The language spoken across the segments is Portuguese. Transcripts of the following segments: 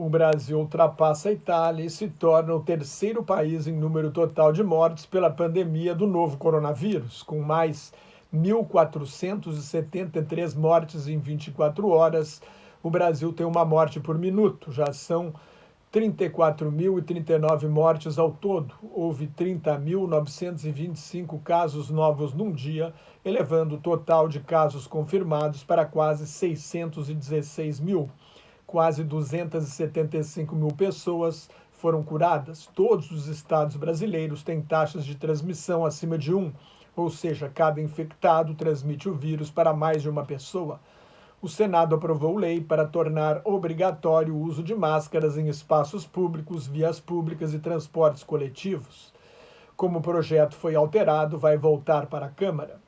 O Brasil ultrapassa a Itália e se torna o terceiro país em número total de mortes pela pandemia do novo coronavírus, com mais 1.473 mortes em 24 horas. O Brasil tem uma morte por minuto, já são 34.039 mortes ao todo. Houve 30.925 casos novos num dia, elevando o total de casos confirmados para quase 616 mil. Quase 275 mil pessoas foram curadas. Todos os estados brasileiros têm taxas de transmissão acima de 1, ou seja, cada infectado transmite o vírus para mais de uma pessoa. O Senado aprovou lei para tornar obrigatório o uso de máscaras em espaços públicos, vias públicas e transportes coletivos. Como o projeto foi alterado, vai voltar para a Câmara.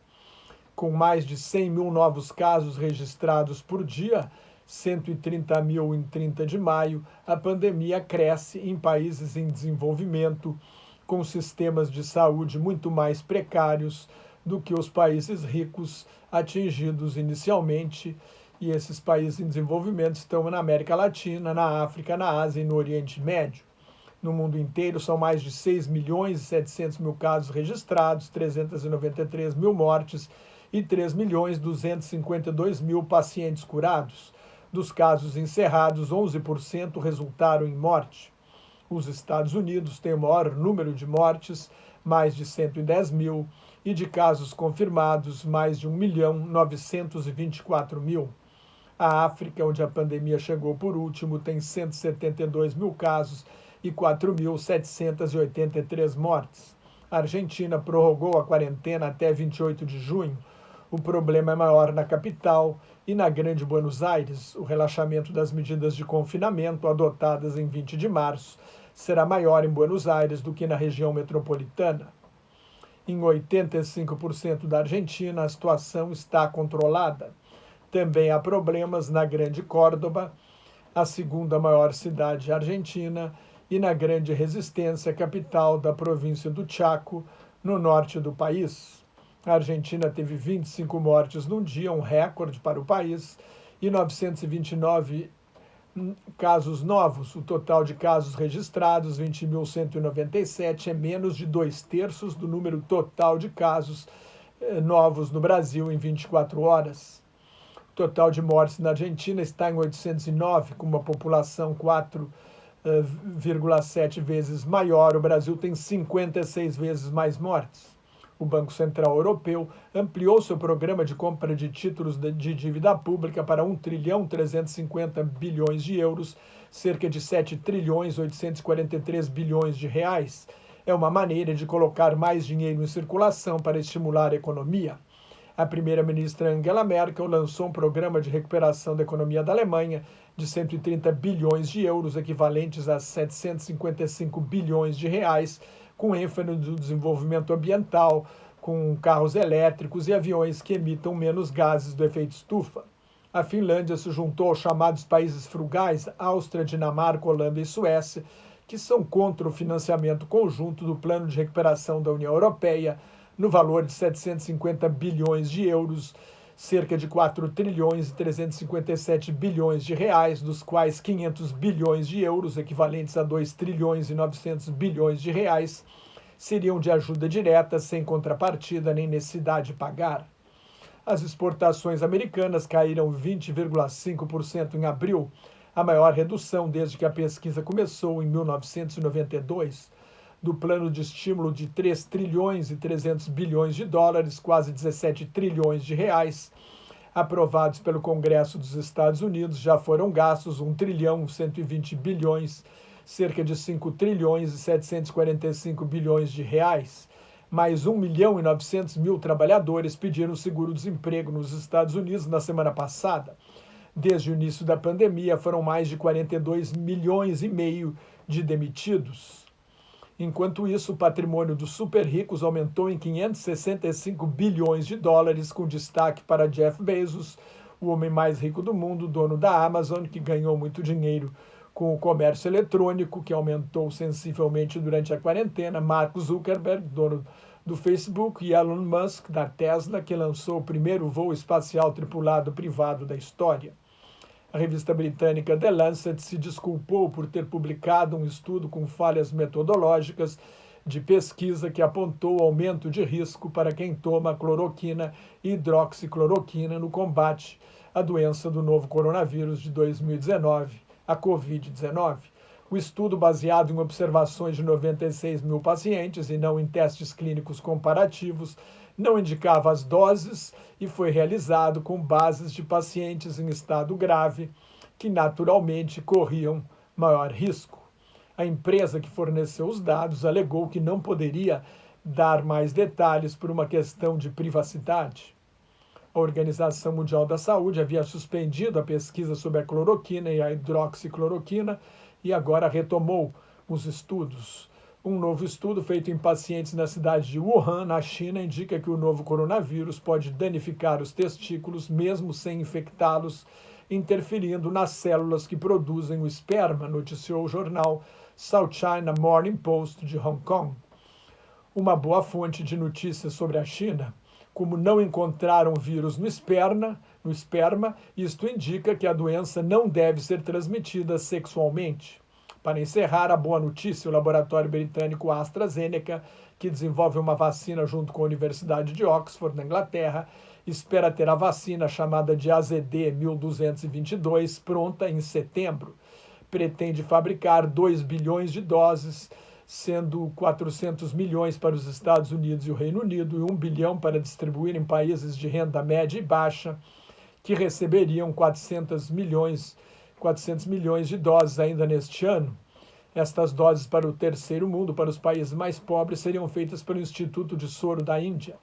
Com mais de 100 mil novos casos registrados por dia, 130 mil em 30 de maio, a pandemia cresce em países em desenvolvimento, com sistemas de saúde muito mais precários do que os países ricos atingidos inicialmente. E esses países em desenvolvimento estão na América Latina, na África, na Ásia e no Oriente Médio. No mundo inteiro, são mais de 6 milhões e 700 mil casos registrados, 393 mil mortes e 3 milhões 252 mil pacientes curados. Dos casos encerrados, 11% resultaram em morte. Os Estados Unidos têm o maior número de mortes, mais de 110 mil, e de casos confirmados, mais de 1.924 mil. A África, onde a pandemia chegou por último, tem 172 mil casos e 4.783 mortes. A Argentina prorrogou a quarentena até 28 de junho. O problema é maior na capital e na Grande Buenos Aires. O relaxamento das medidas de confinamento adotadas em 20 de março será maior em Buenos Aires do que na região metropolitana. Em 85% da Argentina, a situação está controlada. Também há problemas na Grande Córdoba, a segunda maior cidade argentina, e na Grande Resistência, capital da província do Chaco, no norte do país. A Argentina teve 25 mortes num dia, um recorde para o país, e 929 casos novos. O total de casos registrados, 20.197, é menos de 2/3 do número total de casos novos no Brasil em 24 horas. O total de mortes na Argentina está em 809, com uma população 4,7 vezes maior. O Brasil tem 56 vezes mais mortes. O Banco Central Europeu ampliou seu programa de compra de títulos de dívida pública para 1.350 bilhões de euros, cerca de 7.843 bilhões de reais. É uma maneira de colocar mais dinheiro em circulação para estimular a economia. A primeira-ministra Angela Merkel lançou um programa de recuperação da economia da Alemanha de 130 bilhões de euros, equivalentes a 755 bilhões de reais, com ênfase no desenvolvimento ambiental, com carros elétricos e aviões que emitam menos gases do efeito estufa. A Finlândia se juntou aos chamados países frugais, Áustria, Dinamarca, Holanda e Suécia, que são contra o financiamento conjunto do Plano de Recuperação da União Europeia, no valor de 750 bilhões de euros, cerca de 4 trilhões e 357 bilhões de reais, dos quais 500 bilhões de euros, equivalentes a 2 trilhões e 900 bilhões de reais, seriam de ajuda direta, sem contrapartida nem necessidade de pagar. As exportações americanas caíram 20,5% em abril, a maior redução desde que a pesquisa começou em 1992. Do plano de estímulo de 3 trilhões e 300 bilhões de dólares, quase 17 trilhões de reais, aprovados pelo Congresso dos Estados Unidos, já foram gastos 1 trilhão e 120 bilhões, cerca de 5 trilhões e 745 bilhões de reais. Mais 1 milhão e 900 mil trabalhadores pediram seguro-desemprego nos Estados Unidos na semana passada. Desde o início da pandemia, foram mais de 42 milhões e meio de demitidos. Enquanto isso, o patrimônio dos super ricos aumentou em 565 bilhões de dólares, com destaque para Jeff Bezos, o homem mais rico do mundo, dono da Amazon, que ganhou muito dinheiro com o comércio eletrônico, que aumentou sensivelmente durante a quarentena, Mark Zuckerberg, dono do Facebook, e Elon Musk, da Tesla, que lançou o primeiro voo espacial tripulado privado da história. A revista britânica The Lancet se desculpou por ter publicado um estudo com falhas metodológicas de pesquisa que apontou aumento de risco para quem toma cloroquina e hidroxicloroquina no combate à doença do novo coronavírus de 2019, a Covid-19. O estudo, baseado em observações de 96 mil pacientes e não em testes clínicos comparativos, não indicava as doses e foi realizado com bases de pacientes em estado grave, que naturalmente corriam maior risco. A empresa que forneceu os dados alegou que não poderia dar mais detalhes por uma questão de privacidade. A Organização Mundial da Saúde havia suspendido a pesquisa sobre a cloroquina e a hidroxicloroquina e agora retomou os estudos. Um novo estudo feito em pacientes na cidade de Wuhan, na China, indica que o novo coronavírus pode danificar os testículos, mesmo sem infectá-los, interferindo nas células que produzem o esperma, noticiou o jornal South China Morning Post de Hong Kong. Uma boa fonte de notícias sobre a China. Como não encontraram vírus no esperma, isto indica que a doença não deve ser transmitida sexualmente. Para encerrar, a boa notícia, o laboratório britânico AstraZeneca, que desenvolve uma vacina junto com a Universidade de Oxford, na Inglaterra, espera ter a vacina chamada de AZD1222 pronta em setembro. Pretende fabricar 2 bilhões de doses, sendo 400 milhões para os Estados Unidos e o Reino Unido e 1 bilhão para distribuir em países de renda média e baixa, que receberiam 400 milhões de doses ainda neste ano. Estas doses para o terceiro mundo, para os países mais pobres, seriam feitas pelo Instituto de Soro da Índia.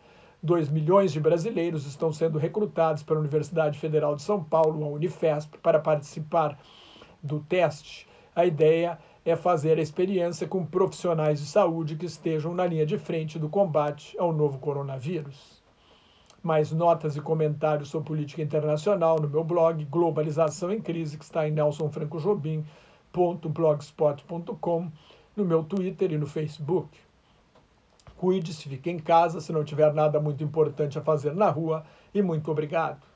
2 milhões de brasileiros estão sendo recrutados pela Universidade Federal de São Paulo, a Unifesp, para participar do teste. A ideia é fazer a experiência com profissionais de saúde que estejam na linha de frente do combate ao novo coronavírus. Mais notas e comentários sobre política internacional no meu blog Globalização em Crise, que está em nelsonfrancojobim.blogspot.com, no meu Twitter e no Facebook. Cuide-se, fique em casa se não tiver nada muito importante a fazer na rua e muito obrigado.